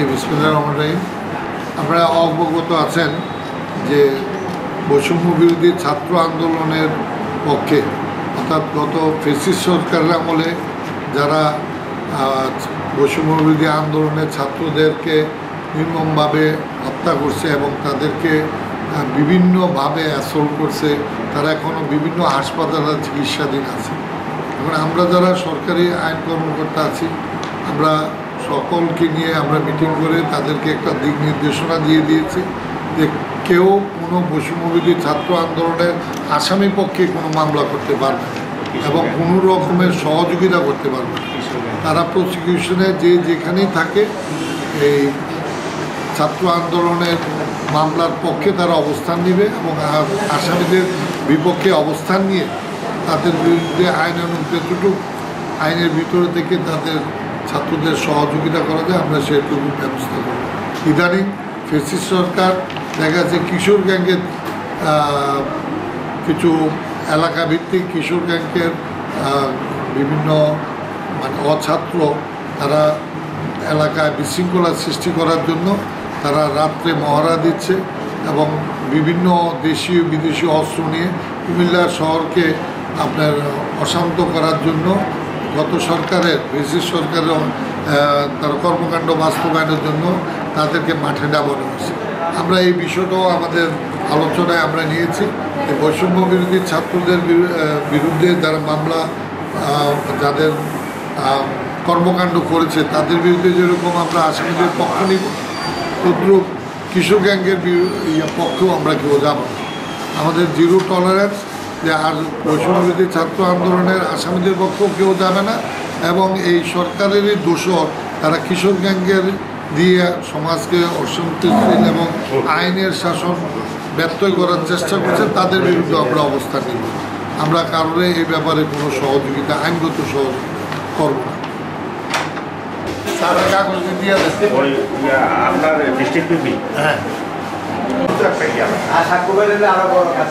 জি বিসমিল্লাহির রহমানির রহিম। আপনারা অবগত আছেন যে বৈষম্য বিরোধী ছাত্র আন্দোলনের পক্ষে অর্থাৎ গত ফ্যাসিস্ট সরকারের আমলে যারা বৈষম্য বিরোধী আন্দোলনের ছাত্রদেরকে নির্মমভাবে হত্যা করছে এবং তাদেরকে বিভিন্নভাবে অ্যাসল্ট করছে, তারা এখনও বিভিন্ন হাসপাতালে চিকিৎসাধীন আছে। এখন আমরা যারা সরকারি আইন কর্মকর্তা আছি, আমরা সকলকে নিয়ে আমরা মিটিং করে তাদেরকে একটা দিক নির্দেশনা দিয়ে দিয়েছি যে কেউ কোনো বৈষম্যবিরোধী ছাত্র আন্দোলনের আসামি পক্ষে কোনো মামলা করতে পারবে না এবং কোনো রকমের সহযোগিতা করতে পারবে না। তারা প্রসিকিউশনে যে যেখানেই থাকে এই ছাত্র আন্দোলনের মামলার পক্ষে তারা অবস্থান নেবে এবং আসামিদের বিপক্ষে অবস্থান নিয়ে তাদের বিরুদ্ধে যতটুকু আইনের ভিতরে থেকে তাদের ছাত্রদের সহযোগিতা করা যায় আমরা সেটুকু ব্যবস্থা করব। ইদানিং ফ্যাসিস্ট সরকার দেখা যাচ্ছে কিশোর গ্যাংয়ের কিছু এলাকাভিত্তিক কিশোর গ্যাংয়ের বিভিন্ন অছাত্র তারা এলাকায় বিশৃঙ্খলা সৃষ্টি করার জন্য তারা রাত্রে মহড়া দিচ্ছে এবং বিভিন্ন দেশীয় বিদেশি অস্ত্র নিয়ে কুমিল্লা শহরকে আপনার অশান্ত করার জন্য গত সরকারের ফ্যাসিস্ট সরকারের তার কর্মকাণ্ড বাস্তবায়নের জন্য তাদেরকে মাঠে নামানো হয়েছে। আমরা এই বিষয়টাও আমাদের আলোচনায় আমরা নিয়েছি যে বৈষম্য বিরোধী ছাত্রদের বিরুদ্ধে যারা মামলা যাদের কর্মকাণ্ড করেছে তাদের বিরুদ্ধে যেরকম আমরা আসামিদের পক্ষ নিব, তদ্রুপ কিশোর গ্যাংয়ের পক্ষেও আমরা কেউ যাব না। আমাদের জিরো টলারেন্স যে আর বৈষম্যবিরোধী ছাত্র আন্দোলনের আসামিদের পক্ষেও কেউ যাবে না এবং এই সরকারেরই দোষর তারা কিশোর গ্যাংয়ের দিয়ে সমাজকে অসন্তুষ্টিশীল এবং আইনের শাসন ব্যত্যয় করার চেষ্টা করছে, তাদের বিরুদ্ধে আমরা অবস্থান নিব। আমরা কারণে এই ব্যাপারে কোনো সহযোগিতা আইনগত সহযোগিতা করব না। তারা কাগজ দিয়ে আপনার ডিস্ট্রিক্ট হ্যাঁ আশা করে আরো বড় কাজ